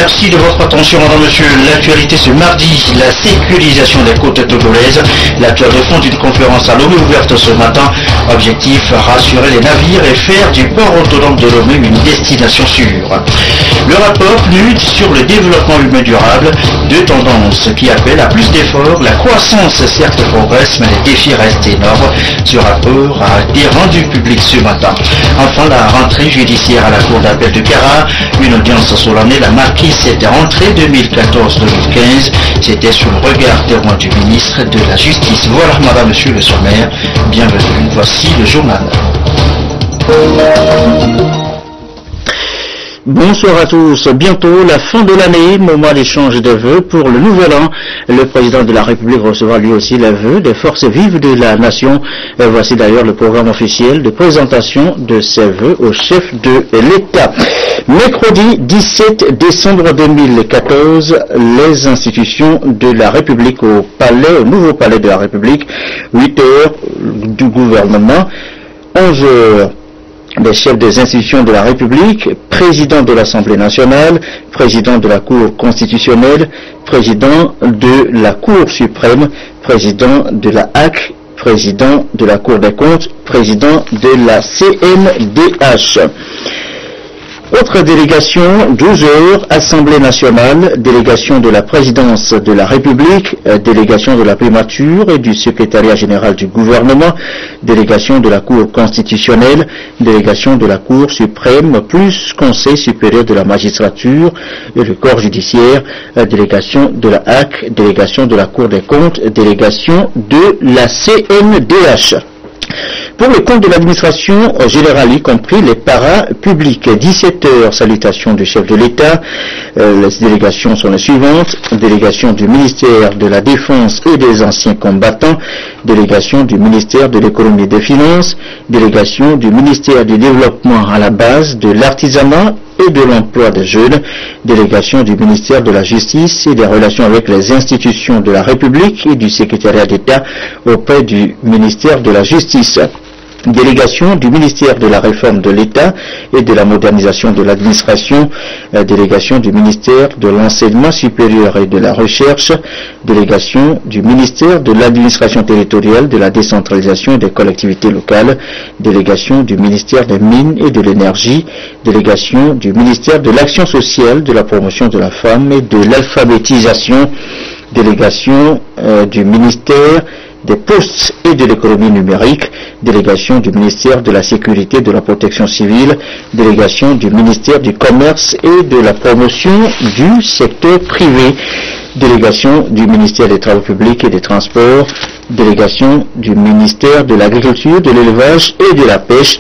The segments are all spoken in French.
Merci de votre attention, madame, monsieur. L'actualité ce mardi, la sécurisation des côtes togolaises. La tour de fond d'une conférence à Lomé ouverte ce matin. Objectif, rassurer les navires et faire du port autonome de Lomé une destination sûre. Le rapport PNUD sur le développement humain durable, deux tendances qui appellent à plus d'efforts. La croissance certes progresse, mais les défis restent énormes. Ce rapport a été rendu public ce matin. Enfin, la rentrée judiciaire à la Cour d'appel de Kara, une audience solennelle a marqué cette rentrée 2014-2015. C'était sous le regard témoin du ministre de la Justice. Voilà, madame, monsieur le sommaire. Bienvenue, voici le journal. Bonsoir à tous. Bientôt la fin de l'année, moment d'échange de vœux pour le nouvel an. Le président de la République recevra lui aussi les vœux des forces vives de la nation. Et voici d'ailleurs le programme officiel de présentation de ces vœux au chef de l'État. Mercredi 17 décembre 2014, les institutions de la République au nouveau palais de la République, 8 heures du gouvernement, 11 heures des chefs des institutions de la République, président de l'Assemblée nationale, président de la Cour constitutionnelle, président de la Cour suprême, président de la HAC, président de la Cour des comptes, président de la CNDH. Autre délégation, 12 heures, Assemblée nationale, délégation de la présidence de la République, délégation de la primature et du secrétariat général du gouvernement, délégation de la Cour constitutionnelle, délégation de la Cour suprême, plus Conseil supérieur de la magistrature et le corps judiciaire, délégation de la HAC, délégation de la Cour des comptes, délégation de la CNDH. Pour le compte de l'administration générale, y compris les parapublics, 17 heures, salutations du chef de l'État. Les délégations sont les suivantes. Délégation du ministère de la Défense et des anciens combattants, délégation du ministère de l'économie et des finances, délégation du ministère du développement à la base, de l'artisanat et de l'emploi des jeunes, délégation du ministère de la Justice et des relations avec les institutions de la République et du secrétariat d'État auprès du ministère de la Justice. Délégation du ministère de la Réforme de l'État et de la modernisation de l'administration, délégation du ministère de l'Enseignement supérieur et de la Recherche, délégation du ministère de l'Administration territoriale, de la décentralisation et des collectivités locales, délégation du ministère des Mines et de l'Énergie, délégation du ministère de l'Action sociale, de la promotion de la femme et de l'alphabétisation, délégation du ministère des postes et de l'économie numérique, délégation du ministère de la Sécurité et de la Protection civile, délégation du ministère du Commerce et de la promotion du secteur privé, délégation du ministère des Travaux publics et des Transports, délégation du ministère de l'Agriculture, de l'Élevage et de la Pêche,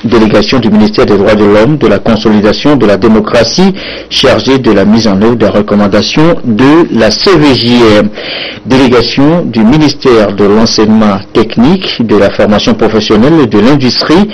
délégation du ministère des Droits de l'Homme, de la consolidation de la démocratie, chargée de la mise en œuvre des recommandations de la CVJM, délégation du ministère de l'Enseignement technique, de la formation professionnelle et de l'industrie,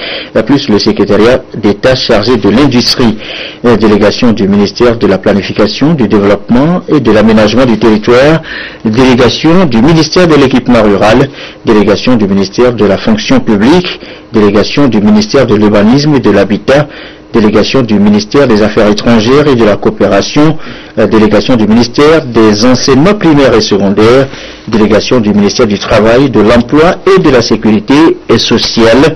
plus le secrétariat d'État chargé de l'industrie, délégation du ministère de la Planification, du Développement et de l'Aménagement du territoire, délégation du ministère de l'Équipement rural, délégation du ministère de la Fonction publique, délégation du ministère de l'Urbanisme et de l'Habitat, délégation du ministère des Affaires étrangères et de la coopération, délégation du ministère des Enseignements primaires et secondaires, délégation du ministère du Travail, de l'Emploi et de la Sécurité sociale,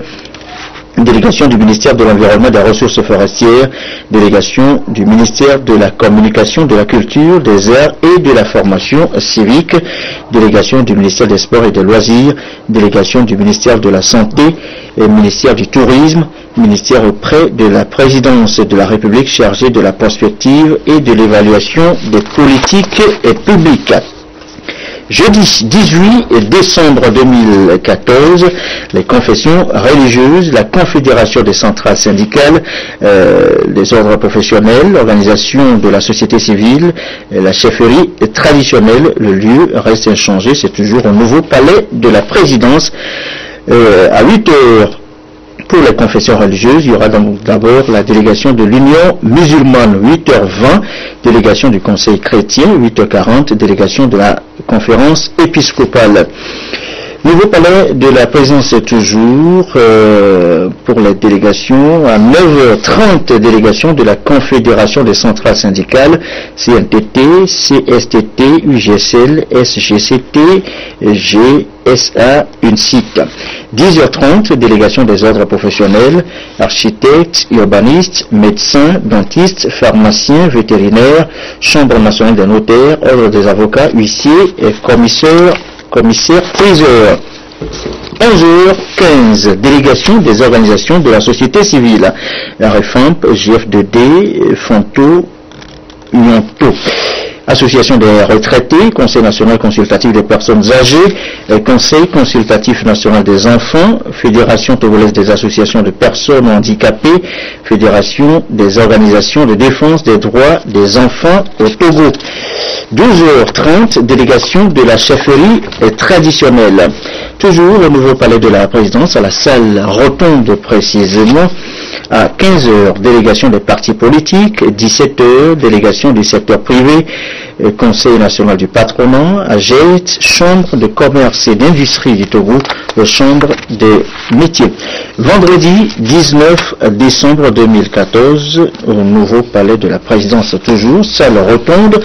délégation du ministère de l'Environnement et des Ressources forestières, délégation du ministère de la Communication, de la Culture, des Arts et de la Formation civique, délégation du ministère des Sports et des Loisirs, délégation du ministère de la Santé, et ministère du Tourisme, ministère auprès de la présidence de la République chargé de la prospective et de l'évaluation des politiques publiques. Jeudi 18 décembre 2014, les confessions religieuses, la Confédération des centrales syndicales, les ordres professionnels, l'organisation de la société civile, la chefferie traditionnelle, le lieu reste inchangé, c'est toujours au nouveau palais de la présidence. À 8 heures, pour les confessions religieuses, il y aura donc d'abord la délégation de l'Union musulmane, 8h20, délégation du Conseil chrétien, 8h40, délégation de la conférence épiscopale. Nouveau palais de la présidence toujours pour les délégations. À 9h30, délégation de la Confédération des centrales syndicales, CNTT, CSTT, UGSL, SGCT, GSA, UNSIT. 10h30, délégation des ordres professionnels, architectes, urbanistes, médecins, dentistes, pharmaciens, vétérinaires, Chambre nationale des notaires, ordre des avocats, huissiers et commissaires-priseurs. 11h15, délégation des organisations de la société civile, la REFAMP, JF2D, Fonto, Unionto. Association des retraités, Conseil national consultatif des personnes âgées, Conseil consultatif national des enfants, Fédération togolaise des associations de personnes handicapées, Fédération des organisations de défense des droits des enfants au Togo. 12h30, délégation de la chefferie traditionnelle. Toujours au nouveau palais de la présidence, à la salle rotonde précisément. À 15h, délégation des partis politiques. 17h, délégation du secteur privé. Conseil national du patronat. AGET, Chambre de commerce et d'industrie du Togo. Chambre des métiers. Vendredi 19 décembre 2014, au nouveau palais de la présidence toujours, salle rotonde.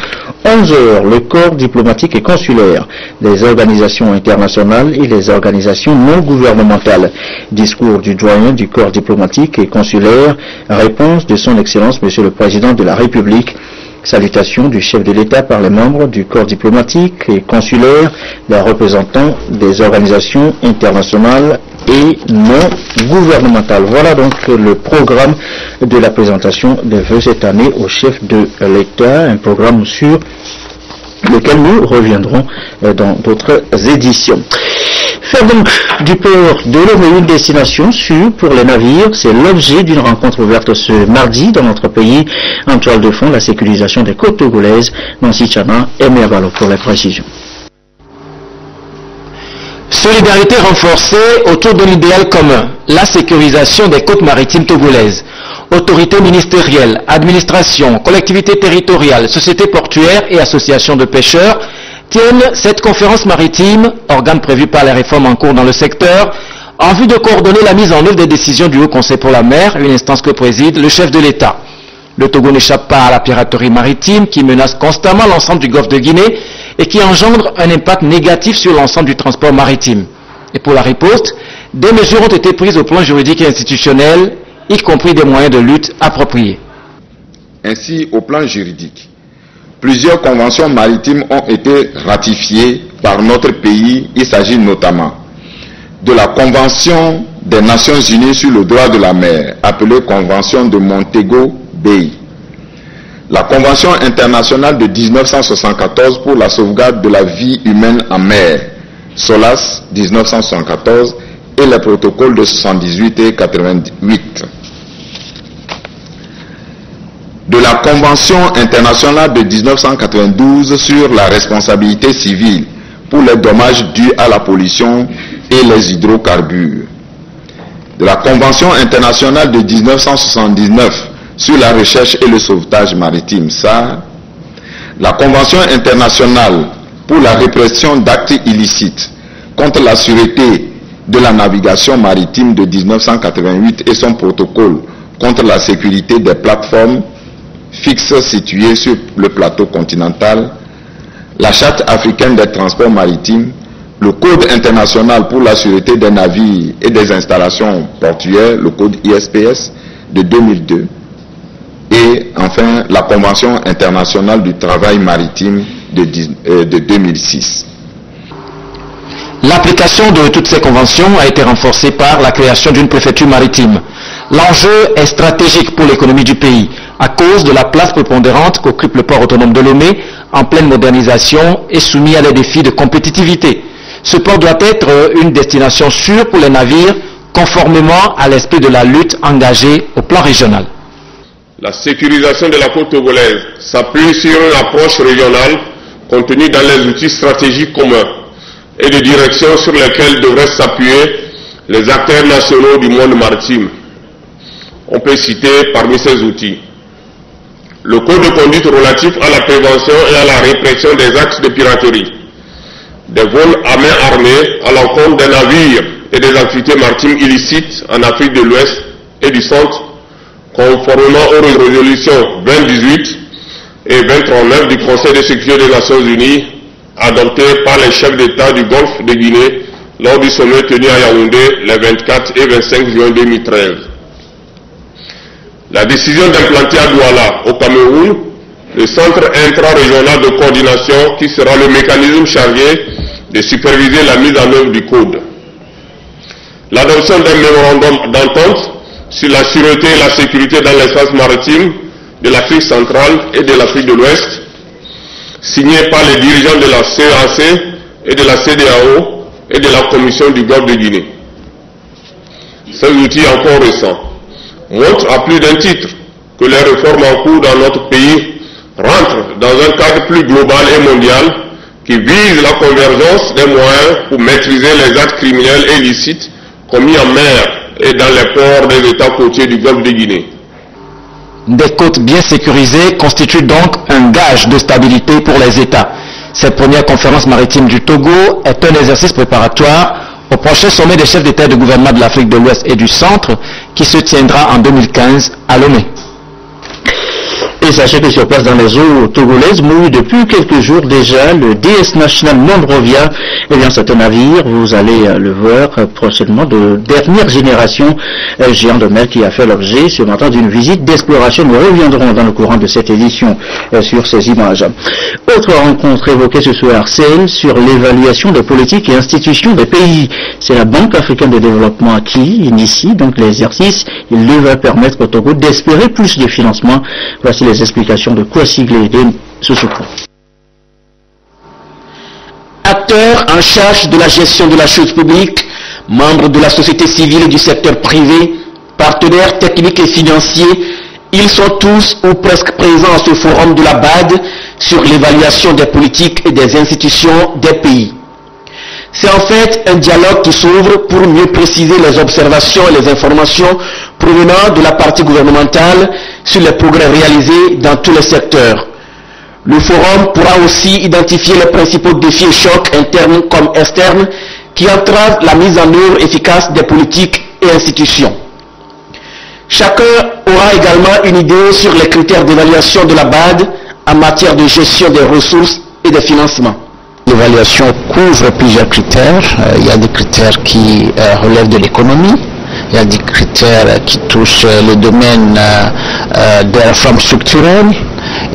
11h, le corps diplomatique et consulaire, des organisations internationales et les organisations non gouvernementales. Discours du doyen du corps diplomatique et consulaire, réponse de son Excellence Monsieur le Président de la République, salutations du chef de l'État par les membres du corps diplomatique et consulaire, les représentants des organisations internationales et non gouvernementales. Voilà donc le programme de la présentation des vœux cette année au chef de l'État, un programme sur lequel nous reviendrons dans d'autres éditions. Faire donc du port de Lomé une destination sûre pour les navires, c'est l'objet d'une rencontre ouverte ce mardi dans notre pays. En toile de fond, la sécurisation des côtes togolaises. Nancy Chana et Mervalo pour les précisions. Solidarité renforcée autour de l'idéal commun, la sécurisation des côtes maritimes togolaises. Autorités ministérielles, administrations, collectivités territoriales, sociétés portuaires et associations de pêcheurs tiennent cette conférence maritime, organe prévu par les réformes en cours dans le secteur, en vue de coordonner la mise en œuvre des décisions du Haut Conseil pour la mer, une instance que préside le chef de l'État. Le Togo n'échappe pas à la piraterie maritime qui menace constamment l'ensemble du golfe de Guinée et qui engendre un impact négatif sur l'ensemble du transport maritime. Et pour la riposte, des mesures ont été prises au plan juridique et institutionnel, y compris des moyens de lutte appropriés. Ainsi, au plan juridique, plusieurs conventions maritimes ont été ratifiées par notre pays. Il s'agit notamment de la Convention des Nations Unies sur le droit de la mer, appelée Convention de Montego Bay, la Convention internationale de 1974 pour la sauvegarde de la vie humaine en mer, SOLAS 1974, et les protocoles de 78 et 88. De la Convention internationale de 1992 sur la responsabilité civile pour les dommages dus à la pollution et les hydrocarbures. De la Convention internationale de 1979 sur la recherche et le sauvetage maritime, SAR. La Convention internationale pour la répression d'actes illicites contre la sûreté de la navigation maritime de 1988 et son protocole contre la sécurité des plateformes fixes situées sur le plateau continental, la Charte africaine des transports maritimes, le Code international pour la sûreté des navires et des installations portuaires, le Code ISPS de 2002, et enfin la Convention internationale du travail maritime de 2006. L'application de toutes ces conventions a été renforcée par la création d'une préfecture maritime. L'enjeu est stratégique pour l'économie du pays, à cause de la place prépondérante qu'occupe le port autonome de Lomé, en pleine modernisation et soumis à des défis de compétitivité. Ce port doit être une destination sûre pour les navires, conformément à l'esprit de la lutte engagée au plan régional. La sécurisation de la côte togolaise s'appuie sur une approche régionale contenue dans les outils stratégiques communs et de direction sur lesquels devraient s'appuyer les acteurs nationaux du monde maritime. On peut citer parmi ces outils le code de conduite relatif à la prévention et à la répression des actes de piraterie, des vols à main armée à l'encontre des navires et des activités maritimes illicites en Afrique de l'Ouest et du Centre, conformément aux résolutions 2018 et 2039 du Conseil de sécurité des Nations Unies, adoptées par les chefs d'État du Golfe de Guinée lors du sommet tenu à Yaoundé les 24 et 25 juin 2013. La décision d'implanter à Douala, au Cameroun, le centre intra-régional de coordination qui sera le mécanisme chargé de superviser la mise en œuvre du code. L'adoption d'un mémorandum d'entente sur la sûreté et la sécurité dans l'espace maritime de l'Afrique centrale et de l'Afrique de l'Ouest, signé par les dirigeants de la CEAC et de la CEDEAO et de la Commission du Golfe de Guinée. Ces outils encore récents montrent à plus d'un titre que les réformes en cours dans notre pays rentrent dans un cadre plus global et mondial qui vise la convergence des moyens pour maîtriser les actes criminels et illicites commis en mer et dans les ports des États côtiers du Golfe de Guinée. Des côtes bien sécurisées constituent donc un gage de stabilité pour les États. Cette première conférence maritime du Togo est un exercice préparatoire au prochain sommet des chefs d'État et de gouvernement de l'Afrique de l'Ouest et du Centre qui se tiendra en 2015 à Lomé. Et sachez que sur place dans les eaux togolaises mouille depuis quelques jours déjà le DS National Monrovia. Eh bien, c'est un navire, vous allez le voir prochainement, de dernière génération, géant de mer qui a fait l'objet ce matin d'une visite d'exploration. Nous reviendrons dans le courant de cette édition sur ces images. Autre rencontre évoquée ce soir, celle sur l'évaluation des politiques et institutions des pays. C'est la Banque africaine de développement qui initie donc l'exercice. Il devrait permettre au Togo d'espérer plus de financement. Voici les explications de Kwasi Glédé Sosoko. Acteurs en charge de la gestion de la chose publique, membres de la société civile et du secteur privé, partenaires techniques et financiers, ils sont tous ou presque présents à ce forum de la BAD sur l'évaluation des politiques et des institutions des pays. C'est en fait un dialogue qui s'ouvre pour mieux préciser les observations et les informations provenant de la partie gouvernementale sur les progrès réalisés dans tous les secteurs. Le forum pourra aussi identifier les principaux défis et chocs internes comme externes qui entravent la mise en œuvre efficace des politiques et institutions. Chacun aura également une idée sur les critères d'évaluation de la BAD en matière de gestion des ressources et des financements. L'évaluation couvre plusieurs critères. Il y a des critères qui relèvent de l'économie. Il y a des critères qui touchent le domaine des réformes structurelles.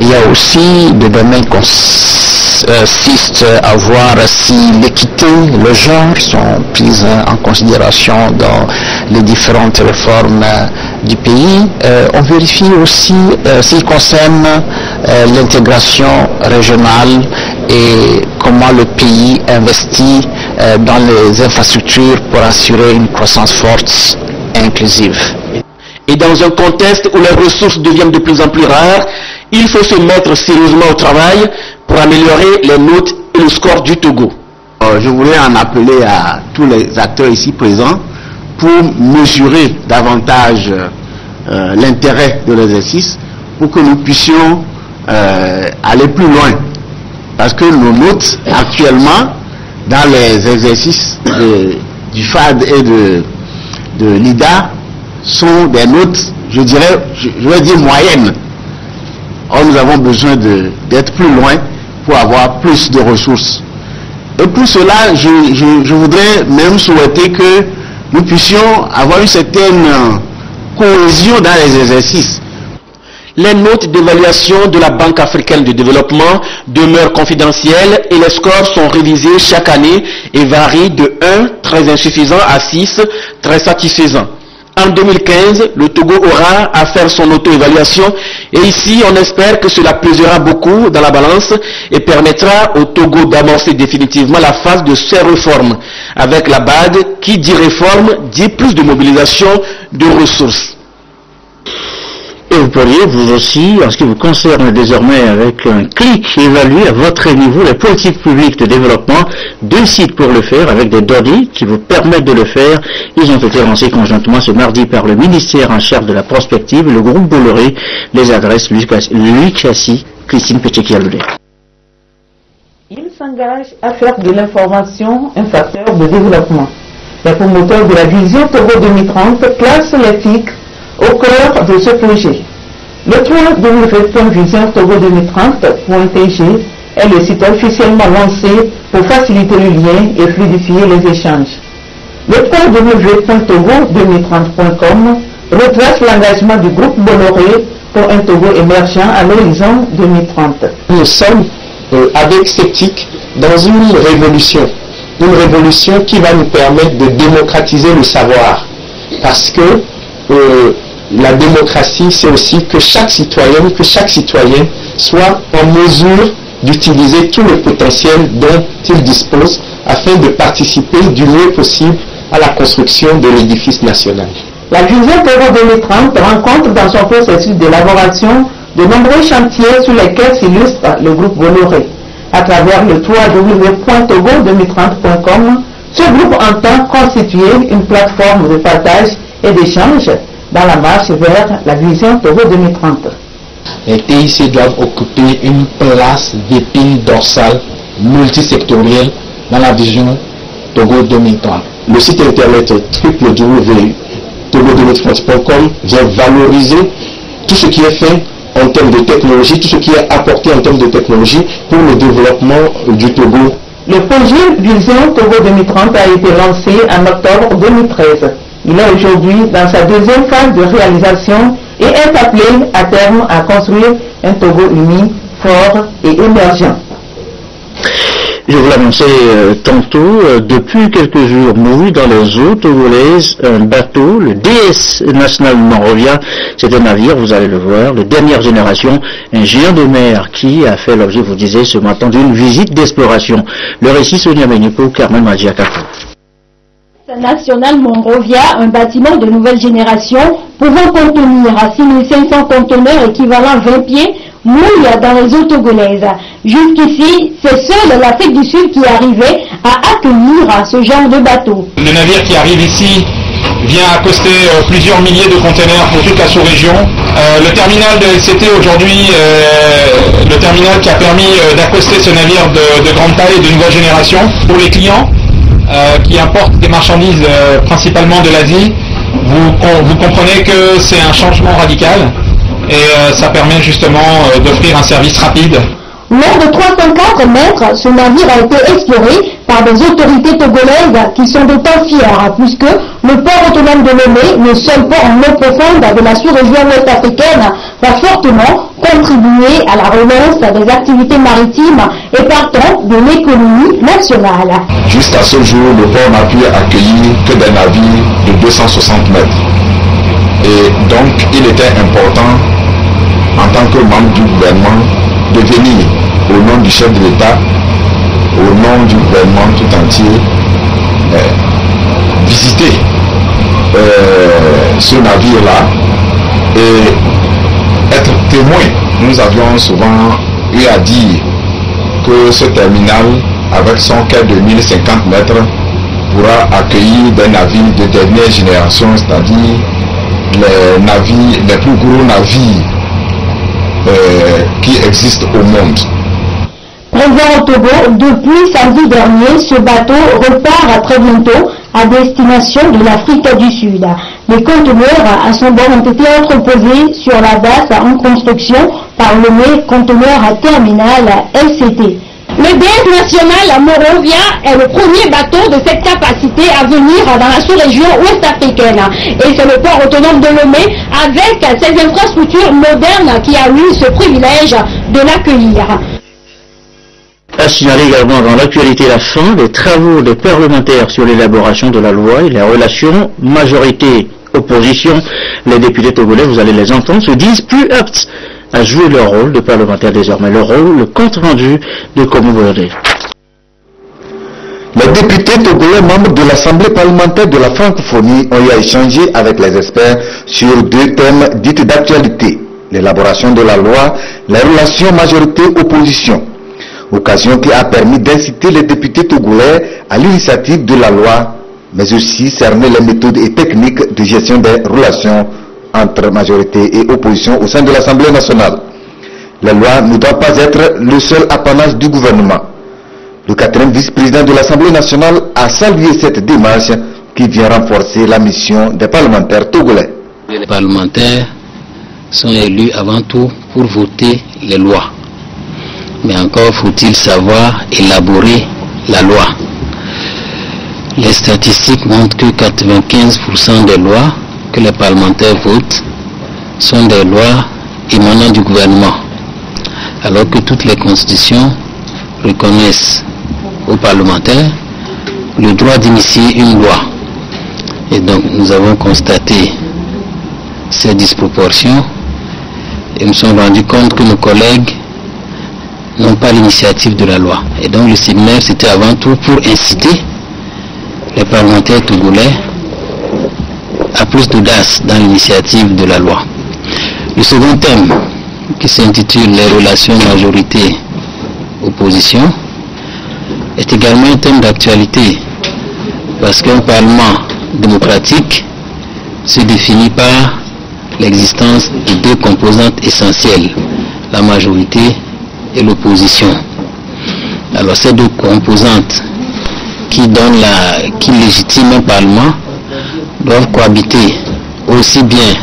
Il y a aussi des domaines qui consistent à voir si l'équité, le genre sont prises en considération dans les différentes réformes du pays. On vérifie aussi s'il concerne l'intégration régionale et comment le pays investit dans les infrastructures pour assurer une croissance forte et inclusive. Et dans un contexte où les ressources deviennent de plus en plus rares, il faut se mettre sérieusement au travail pour améliorer les notes et le score du Togo. Je voulais en appeler à tous les acteurs ici présents pour mesurer davantage l'intérêt de l'exercice pour que nous puissions aller plus loin. Parce que nos notes actuellement dans les exercices du FAD et de l'IDA sont des notes, je vais dire moyennes. Or, nous avons besoin d'être plus loin pour avoir plus de ressources. Et pour cela, je voudrais même souhaiter que nous puissions avoir une certaine cohésion dans les exercices. Les notes d'évaluation de la Banque africaine de développement demeurent confidentielles et les scores sont révisés chaque année et varient de 1, très insuffisant, à 6, très satisfaisant. En 2015, le Togo aura à faire son auto-évaluation et ici on espère que cela pesera beaucoup dans la balance et permettra au Togo d'amorcer définitivement la phase de ses réformes. Avec la BAD, qui dit réforme, dit plus de mobilisation de ressources. Et vous pourriez, vous aussi, en ce qui vous concerne désormais, avec un clic, évaluer à votre niveau les politiques publiques de développement. 2 sites pour le faire, avec des données qui vous permettent de le faire. Ils ont été lancés conjointement ce mardi par le ministère en charge de la prospective, le groupe Bolloré. Les adresses Louis Cassi, Christine Péché-Kialoulé. Il s'engage à faire de l'information un facteur de développement. Les promoteurs de la vision Togo 2030 placent les TIC au cœur de ce projet. Le www.vision Togo 2030.tg est le site officiellement lancé pour faciliter le lien et fluidifier les échanges. Le www.togo2030.com retrace l'engagement du groupe Bolloré pour un Togo émergent à l'horizon 2030. Nous sommes avec ces TIC dans une révolution qui va nous permettre de démocratiser le savoir. Parce que la démocratie, c'est aussi que chaque citoyen soit en mesure d'utiliser tout le potentiel dont il dispose afin de participer du mieux possible à la construction de l'édifice national. La vision Togo 2030 rencontre dans son processus d'élaboration de nombreux chantiers sur lesquels s'illustre le groupe Bolloré. À travers le www.togo2030.com, ce groupe entend constituer une plateforme de partage et d'échange dans la marche vers la vision Togo 2030. Les TIC doivent occuper une place d'épine dorsale multisectorielle dans la vision Togo 2030. Le site internet www.togo2030.com vient valoriser tout ce qui est fait en termes de technologie, tout ce qui est apporté en termes de technologie pour le développement du Togo. Le projet Vision Togo 2030 a été lancé en octobre 2013. Il est aujourd'hui dans sa deuxième phase de réalisation et est appelé à terme à construire un Togo uni, fort et émergent. Je vous l'annonçais tantôt, depuis quelques jours, mouru dans les eaux togolaises, un bateau, le DS National Monrovia, c'est un navire, vous allez le voir, de dernière génération, un géant de mer qui a fait l'objet, vous disiez ce matin, d'une visite d'exploration. Le récit Sonia Menipo, Carmen Madjiakapo. National Monrovia, un bâtiment de nouvelle génération pouvant contenir à 6500 conteneurs équivalent 20 pieds, mouille dans les eaux togolaises. Jusqu'ici, c'est seul l'Afrique du Sud qui arrivait à accueillir ce genre de bateau. Le navire qui arrive ici vient accoster plusieurs milliers de conteneurs pour toute la sous-région. Le terminal de LCT aujourd'hui, le terminal qui a permis d'accoster ce navire de grande taille et de nouvelle génération pour les clients qui importent des marchandises principalement de l'Asie. Vous comprenez que c'est un changement radical et ça permet justement d'offrir un service rapide. Long de 304 mètres, ce navire a été exploré par des autorités togolaises qui sont d'autant fiers, puisque le port autonome de Lomé, le seul port en eau profonde de la sous-région ouest-africaine, va fortement contribuer à la relance des activités maritimes et partant de l'économie nationale. Jusqu'à ce jour, le port n'a pu accueillir que des navires de 260 mètres. Et donc, il était important, en tant que membre du gouvernement, de venir au nom du chef de l'État, au nom du gouvernement tout entier, visiter ce navire-là et être témoin. Nous avions souvent eu à dire que ce terminal, avec son quai de 1050 mètres, pourra accueillir des navires de dernière génération, c'est-à-dire les plus gros navires qui existent au monde. Présent au Togo, depuis samedi dernier, ce bateau repart très bientôt à destination de l'Afrique du Sud. Les conteneurs à son bord ont été entreposés sur la base en construction par le conteneur terminal LCT. Le DS National Monrovia est le premier bateau de cette capacité à venir dans la sous-région ouest-africaine. Et c'est le port autonome de Lomé, avec ses infrastructures modernes, qui a eu ce privilège de l'accueillir. A signalé également dans l'actualité la fin des travaux des parlementaires sur l'élaboration de la loi et les relations majorité-opposition. Les députés togolais, vous allez les entendre, se disent plus aptes à jouer leur rôle de parlementaire désormais. Leur rôle, le compte rendu de Komo Borodé. Les députés togolais membres de l'Assemblée parlementaire de la francophonie ont eu à échanger avec les experts sur deux thèmes dits d'actualité. L'élaboration de la loi, les relations majorité-opposition. Occasion qui a permis d'inciter les députés togolais à l'initiative de la loi, mais aussi cerner les méthodes et techniques de gestion des relations entre majorité et opposition au sein de l'Assemblée nationale. La loi ne doit pas être le seul apanage du gouvernement. Le 4e vice-président de l'Assemblée nationale a salué cette démarche qui vient renforcer la mission des parlementaires togolais. Les parlementaires sont élus avant tout pour voter les lois. Mais encore faut-il savoir élaborer la loi. Les statistiques montrent que 95% des lois que les parlementaires votent sont des lois émanant du gouvernement, alors que toutes les constitutions reconnaissent aux parlementaires le droit d'initier une loi. Et donc nous avons constaté ces disproportions et nous sommes rendus compte que nos collègues n'ont pas l'initiative de la loi. Et donc le séminaire, c'était avant tout pour inciter les parlementaires togolais à plus d'audace dans l'initiative de la loi. Le second thème, qui s'intitule les relations majorité-opposition, est également un thème d'actualité, parce qu'un parlement démocratique se définit par l'existence de deux composantes essentielles, la majorité et l'opposition. Alors ces deux composantes qui légitiment un parlement doivent cohabiter aussi bien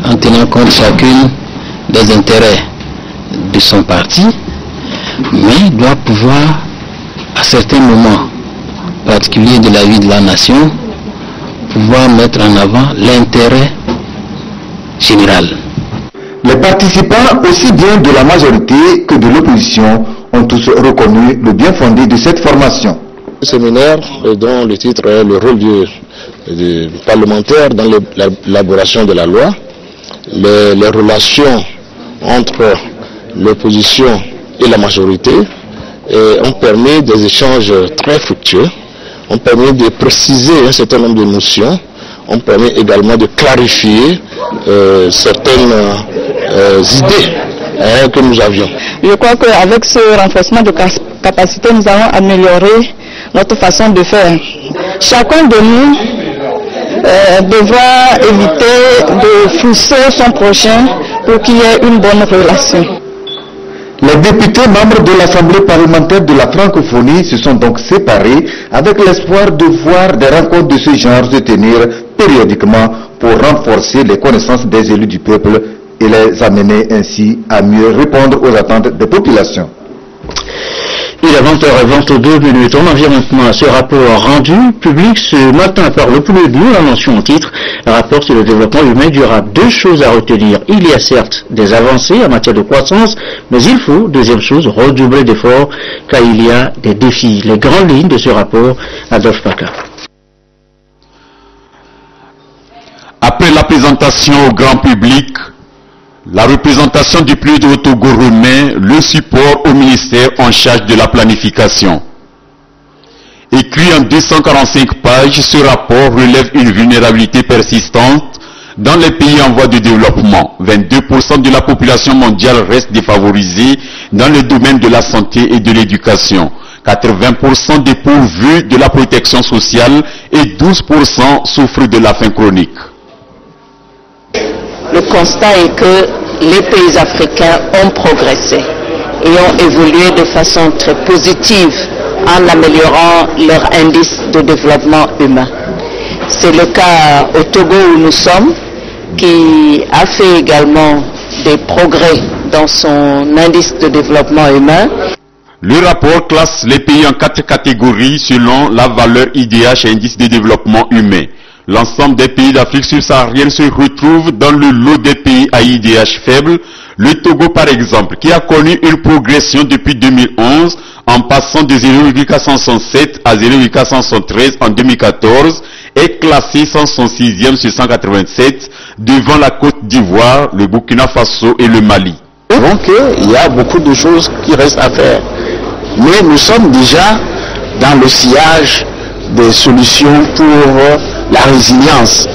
en tenant compte chacune des intérêts de son parti, mais doit pouvoir à certains moments particuliers de la vie de la nation pouvoir mettre en avant l'intérêt général. Les participants, aussi bien de la majorité que de l'opposition, ont tous reconnu le bien fondé de cette formation. Le séminaire dont le titre est le rôle du parlementaire dans l'élaboration de la loi, les relations entre l'opposition et la majorité ont permis des échanges très fructueux, ont permis de préciser un certain nombre de notions, ont permis également de clarifier certaines idées que nous avions. Je crois qu'avec ce renforcement de capacité, nous allons améliorer notre façon de faire. Chacun de nous devra éviter de frustrer son prochain pour qu'il y ait une bonne relation. Les députés membres de l'Assemblée parlementaire de la francophonie se sont donc séparés avec l'espoir de voir des rencontres de ce genre se tenir périodiquement pour renforcer les connaissances des élus du peuple et les amener ainsi à mieux répondre aux attentes des populations. Il est 20h22. On en vient maintenant à ce rapport rendu public ce matin par le PNUD. La mention en titre, rapport sur le développement humain durable. Deux choses à retenir. Il y a certes des avancées en matière de croissance, mais il faut, deuxième chose, redoubler d'efforts car il y a des défis. Les grandes lignes de ce rapport, Adolphe Paca. Après la présentation au grand public, la représentation du PNUD au Togo remet le support au ministère en charge de la planification. Écrit en 245 pages, ce rapport relève une vulnérabilité persistante dans les pays en voie de développement. 22% de la population mondiale reste défavorisée dans le domaine de la santé et de l'éducation. 80% dépourvus de la protection sociale et 12% souffrent de la faim chronique. Le constat est que les pays africains ont progressé et ont évolué de façon très positive en améliorant leur indice de développement humain. C'est le cas au Togo où nous sommes, qui a fait également des progrès dans son indice de développement humain. Le rapport classe les pays en 4 catégories selon la valeur IDH, indice de développement humain. L'ensemble des pays d'Afrique subsaharienne se retrouve dans le lot des pays à IDH faible. Le Togo, par exemple, qui a connu une progression depuis 2011 en passant de 0,167 à 0,173 en 2014, est classé 166e sur 187 devant la Côte d'Ivoire, le Burkina Faso et le Mali. Donc il y a beaucoup de choses qui restent à faire. Mais nous sommes déjà dans le sillage des solutions pour la résilience.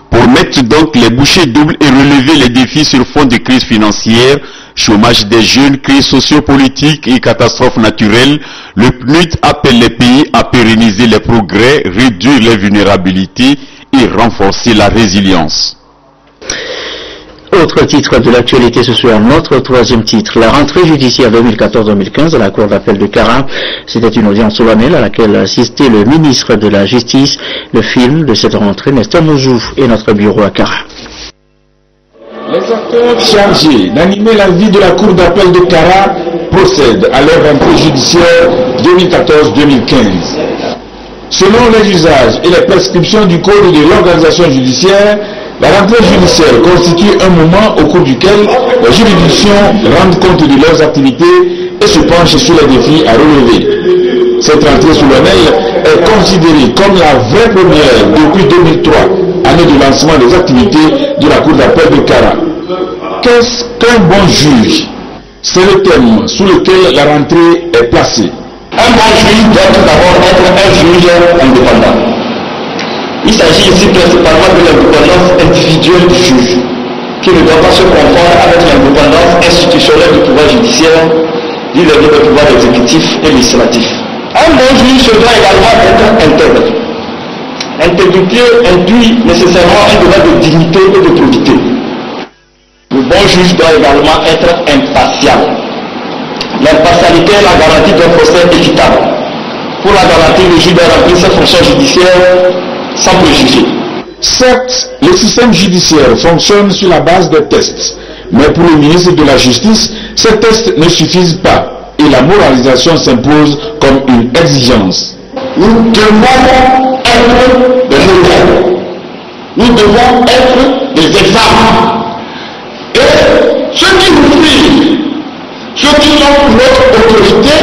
Pour mettre donc les bouchées doubles et relever les défis sur fond de crise financière, chômage des jeunes, crise sociopolitique et catastrophes naturelles, le PNUD appelle les pays à pérenniser les progrès, réduire les vulnérabilités et renforcer la résilience. Autre titre de l'actualité ce soir, notre troisième titre, la rentrée judiciaire 2014-2015 à la Cour d'appel de Kara. C'était une audience solennelle à laquelle a assisté le ministre de la Justice. Le film de cette rentrée, Nestor Mouzou et notre bureau à Kara. Les acteurs chargés d'animer la vie de la Cour d'appel de Kara procèdent à leur rentrée judiciaire 2014-2015. Selon les usages et les prescriptions du Code de l'organisation judiciaire, la rentrée judiciaire constitue un moment au cours duquel les juridictions rendent compte de leurs activités et se penchent sur les défis à relever. Cette rentrée solennelle est considérée comme la vraie première depuis 2003, année de lancement des activités de la Cour d'appel de Kara. Qu'est-ce qu'un bon juge? C'est le thème sous lequel la rentrée est placée. Un bon juge doit tout d'abord être un juge indépendant. Il s'agit ici principalement de l'indépendance individuelle du juge, qui ne doit pas se confondre avec l'indépendance institutionnelle du pouvoir judiciaire, vis-à-vis du pouvoir exécutif et législatif. Un bon juge doit également être intègre. Intégrité induit nécessairement un devoir de dignité et de probité. Le bon juge doit également être impartial. L'impartialité est la garantie d'un procès équitable. Pour la garantie, le juge doit remplir ses fonctions judiciaires sans préjugés. Certes, le système judiciaire fonctionne sur la base des tests, mais pour le ministre de la Justice, ces tests ne suffisent pas et la moralisation s'impose comme une exigence. Nous devons être des modèles. Nous devons être des exemples. Et ceux qui nous suivent, ceux qui sont pour notre autorité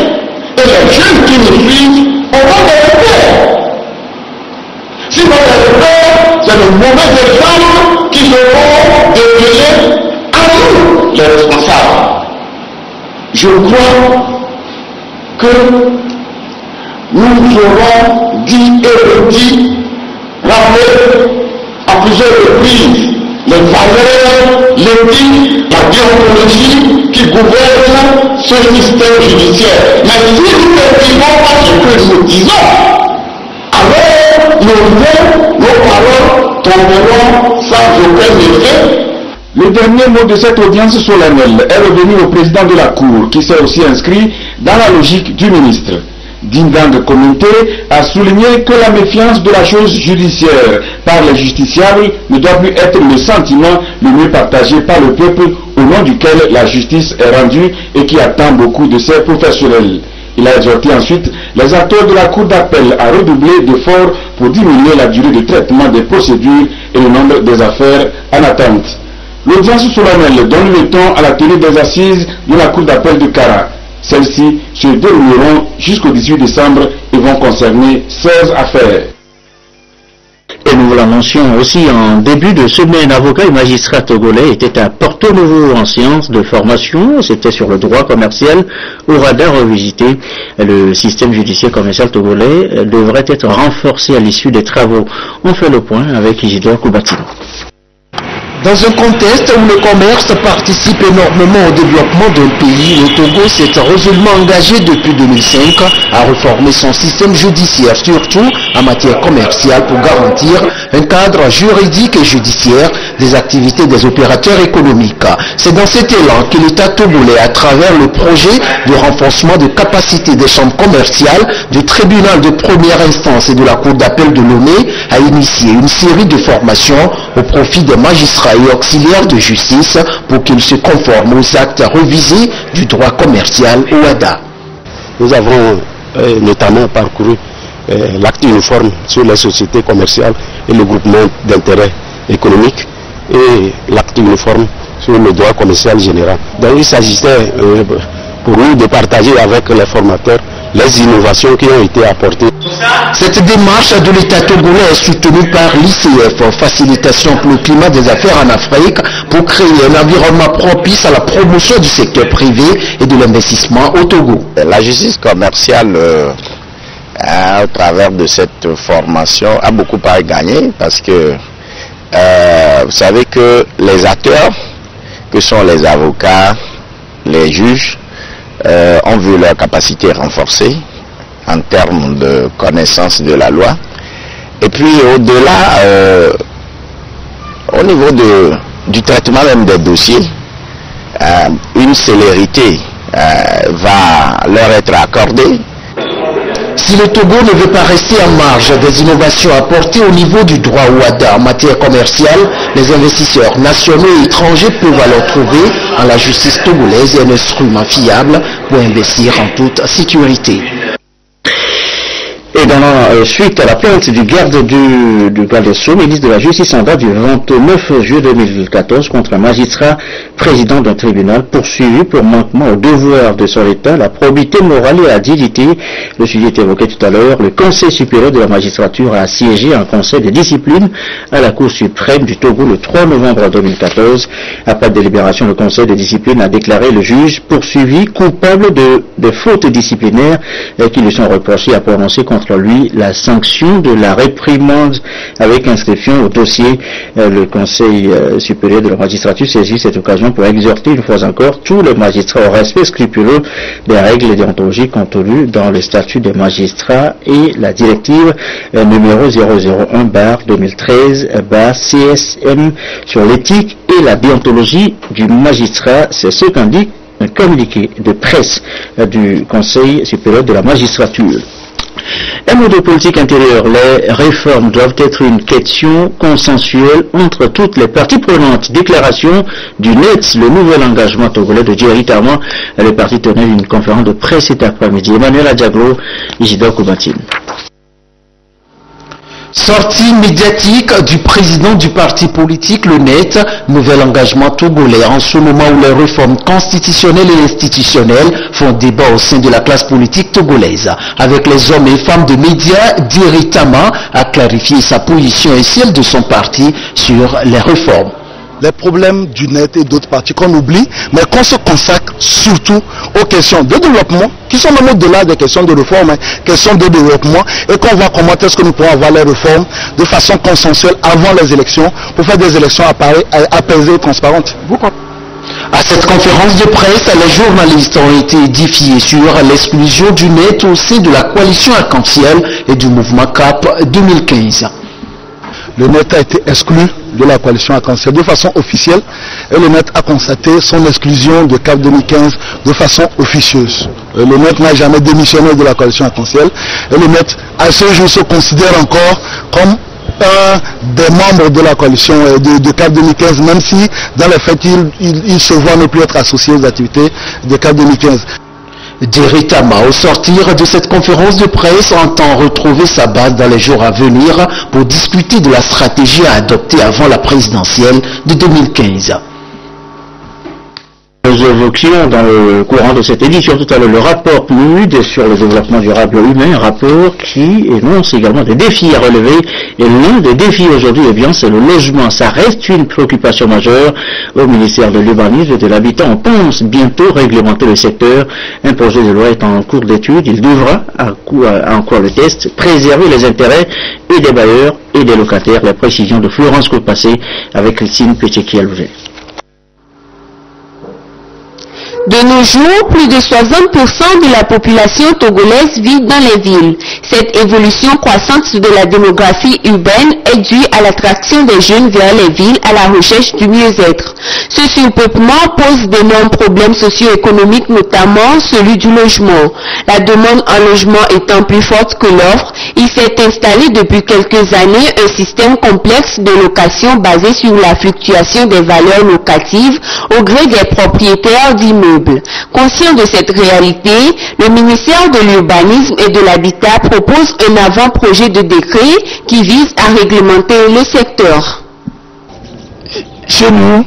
et les jeunes qui nous suivent auront des repères. Si nous avons c'est le mauvais exemple qui seront devenus à nous les responsables. Je crois que nous aurons dit et redit, rappelé à plusieurs reprises les valeurs, l'éthique, la déontologie qui gouvernent ce système judiciaire. Mais si nous ne vivons pas ce que nous disons, alors nos paroles tomberont sans aucun effet. Le dernier mot de cette audience solennelle est revenu au président de la Cour, qui s'est aussi inscrit dans la logique du ministre. Dingand Comité a souligné que la méfiance de la chose judiciaire par les justiciables ne doit plus être le sentiment le mieux partagé par le peuple au nom duquel la justice est rendue et qui attend beaucoup de ses professionnels. Il a exhorté ensuite les acteurs de la Cour d'appel à redoubler d'efforts pour diminuer la durée de traitement des procédures et le nombre des affaires en attente. L'audience solennelle donne le ton à la tenue des assises de la Cour d'appel de Kara. Celles-ci se dérouleront jusqu'au 18 décembre et vont concerner 16 affaires. Et nous vous l'annoncions aussi en début de semaine, avocats et magistrats togolais étaient à Porto Novo en séance de formation. C'était sur le droit commercial. Ourada revisité. Le système judiciaire commercial togolais devrait être renforcé à l'issue des travaux. On fait le point avec Isidore Koubatino. Dans un contexte où le commerce participe énormément au développement d'un pays, le Togo s'est résolument engagé depuis 2005 à réformer son système judiciaire, surtout en matière commerciale, pour garantir un cadre juridique et judiciaire des activités des opérateurs économiques. C'est dans cet élan que l'État togolais, à travers le projet de renforcement de capacité des chambres commerciales, du tribunal de première instance et de la Cour d'appel de Lomé, a initié une série de formations au profit des magistrats et auxiliaires de justice pour qu'ils se conforment aux actes révisés du droit commercial OADA. Nous avons notamment parcouru l'acte uniforme sur les sociétés commerciales et le groupement d'intérêt économique et l'acte uniforme sur le droit commercial général. Donc il s'agissait pour nous de partager avec les formateurs les innovations qui ont été apportées. Cette démarche de l'État togolais est soutenue par l'ICF, Facilitation pour le climat des affaires en Afrique, pour créer un environnement propice à la promotion du secteur privé et de l'investissement au Togo. La justice commerciale, au travers de cette formation, a beaucoup à gagner parce que vous savez que les acteurs, que sont les avocats, les juges, ont vu leur capacité renforcée en termes de connaissance de la loi. Et puis au-delà, au niveau de du traitement même des dossiers, une célérité va leur être accordée. Si le Togo ne veut pas rester en marge des innovations apportées au niveau du droit OHADA en matière commerciale, les investisseurs nationaux et étrangers peuvent alors trouver en la justice togolaise un instrument fiable pour investir en toute sécurité. Et dans la suite à la plainte du garde du garde des Sceaux, ministre de la Justice en date du 29 juillet 2014 contre un magistrat président d'un tribunal poursuivi pour manquement au devoir de son État, la probité morale et la dignité. Le sujet est évoqué tout à l'heure. Le Conseil supérieur de la magistrature a siégé un conseil de discipline à la Cour suprême du Togo le 3 novembre 2014. Après délibération, le Conseil de discipline a déclaré le juge poursuivi coupable de fautes disciplinaires qui lui sont reprochées, à prononcer contre lui la sanction de la réprimande avec inscription au dossier. Le Conseil supérieur de la magistrature saisit cette occasion pour exhorter une fois encore tous les magistrats au respect scrupuleux des règles déontologiques contenues dans le statut des magistrats et la directive numéro 001/2013/CSM sur l'éthique et la déontologie du magistrat. C'est ce qu'indique un communiqué de presse du Conseil supérieur de la magistrature. Un mot de politique intérieure. Les réformes doivent être une question consensuelle entre toutes les parties prenantes. Déclaration du NET, le nouvel engagement togolais de Jerry Tama. Le parti tenait une conférence de presse cet après-midi. Emmanuel Adiaglo, Isidore Koubatine. Sortie médiatique du président du parti politique, le NET, nouvel engagement togolais, en ce moment où les réformes constitutionnelles et institutionnelles font débat au sein de la classe politique togolaise. Avec les hommes et femmes de médias, Jerry Tama a clarifié sa position et celle de son parti sur les réformes. Les problèmes du net et d'autres partis qu'on oublie, mais qu'on se consacre surtout aux questions de développement, qui sont même au-delà des questions de réforme, questions de développement, et qu'on voit comment est-ce que nous pourrons avoir les réformes de façon consensuelle avant les élections, pour faire des élections apaisées et transparentes. À cette conférence de presse, les journalistes ont été édifiés sur l'exclusion du net au sein de la coalition arc-en-ciel et du mouvement CAP 2015. Le net a été exclu de la coalition arc-en-ciel de façon officielle et le net a constaté son exclusion de CAP 2015 de façon officieuse. Le net n'a jamais démissionné de la coalition arc-en-ciel et le net à ce jour se considère encore comme un des membres de la coalition de CAP 2015, même si dans les faits il se voit ne plus être associé aux activités de CAP 2015. Jerry Tama, au sortir de cette conférence de presse, entend retrouver sa base dans les jours à venir pour discuter de la stratégie à adopter avant la présidentielle de 2015. Nous évoquions dans le courant de cette édition tout à l'heure le rapport PNUD sur le développement durable humain, un rapport qui énonce également des défis à relever. Et l'un des défis aujourd'hui, eh bien, c'est le logement. Ça reste une préoccupation majeure au ministère de l'Urbanisme et de l'Habitat. On pense bientôt réglementer le secteur. Un projet de loi est en cours d'étude. Il devra, en cours le test, préserver les intérêts et des bailleurs et des locataires. La précision de Florence Copassé avec Christine Péchekialouvet. De nos jours, plus de 60% de la population togolaise vit dans les villes. Cette évolution croissante de la démographie urbaine est due à l'attraction des jeunes vers les villes à la recherche du mieux-être. Ce surpeuplement pose d'énormes problèmes socio-économiques, notamment celui du logement. La demande en logement étant plus forte que l'offre, il s'est installé depuis quelques années un système complexe de location basé sur la fluctuation des valeurs locatives au gré des propriétaires d'immeubles. Conscient de cette réalité, le ministère de l'Urbanisme et de l'Habitat propose un avant-projet de décret qui vise à réglementer le secteur. Chez nous,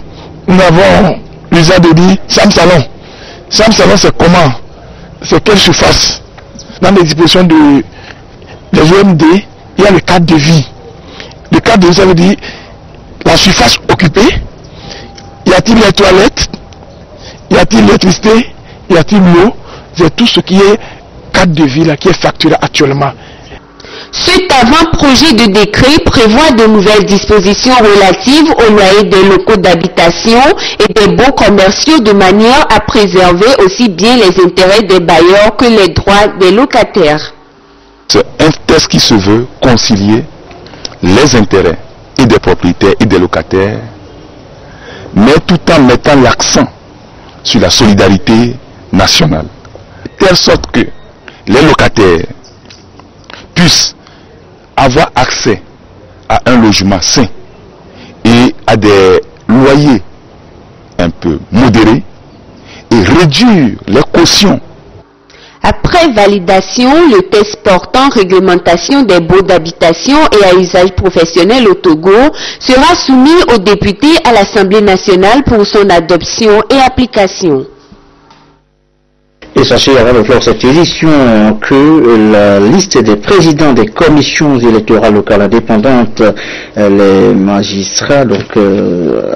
nous avons l'usage de dit Sam Salon. Sam Salon, c'est comment? C'est quelle surface? Dans les dispositions des OMD, il y a le cadre de vie. Le cadre de vie, ça veut dire la surface occupée. Y a-t-il les toilettes? Y a-t-il l'électricité? Y a-t-il l'eau? C'est tout ce qui est cadre de vie là, qui est facturé actuellement. Cet avant-projet de décret prévoit de nouvelles dispositions relatives au loyer des locaux d'habitation et des baux commerciaux de manière à préserver aussi bien les intérêts des bailleurs que les droits des locataires. C'est un texte qui se veut concilier les intérêts et des propriétaires et des locataires mais tout en mettant l'accent sur la solidarité nationale. De telle sorte que les locataires puissent avoir accès à un logement sain et à des loyers un peu modérés et réduire les cautions. Après validation, le test portant réglementation des baux d'habitation et à usage professionnel au Togo sera soumis aux députés à l'Assemblée nationale pour son adoption et application. Et sachez avant de clore cette édition que la liste des présidents des commissions électorales locales indépendantes, les magistrats,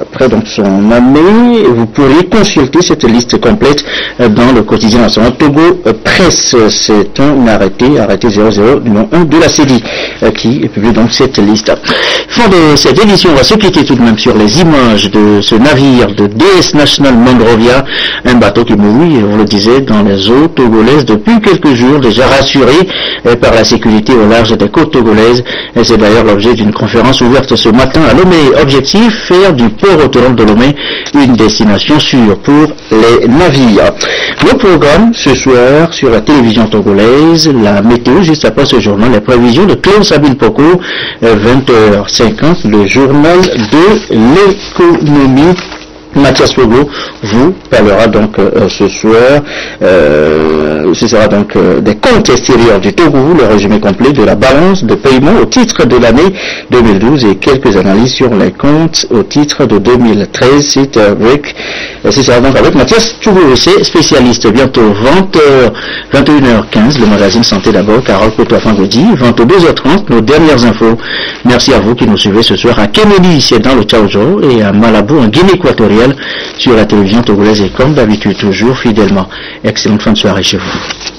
après sont nommés. Vous pourrez consulter cette liste complète dans le quotidien national Togo Presse. C'est un arrêté 00 numéro 1 de la CEDI qui publie donc cette liste. Fin de cette édition, on va se quitter tout de même sur les images de ce navire de DS National Monrovia, un bateau qui mouille, on le disait, dans les eaux togolaises depuis quelques jours, déjà rassuré par la sécurité au large des côtes togolaises. Et c'est d'ailleurs l'objet d'une conférence ouverte ce matin à Lomé. Objectif, faire du port autonome de Lomé une destination sûre pour les navires. Le programme ce soir sur la télévision togolaise, la météo juste après ce journal, les prévisions de Claude Sabine Poko, 20h50, le journal de l'économie. Mathias Pogo vous parlera donc ce soir, ce sera donc des comptes extérieurs du Togo, le résumé complet de la balance de paiement au titre de l'année 2012 et quelques analyses sur les comptes au titre de 2013. Ce sera donc avec Mathias Pogo, c'est spécialiste. Bientôt 21h15, le magazine Santé d'abord, Carole Cotois vendredi, 22h30, nos dernières infos. Merci à vous qui nous suivez ce soir à Kennedy, c'est dans le Tchaojo, et à Malabo, en Guinée équatoriale, sur la télévision togolaise et comme d'habitude, toujours fidèlement. Excellente fin de soirée chez vous.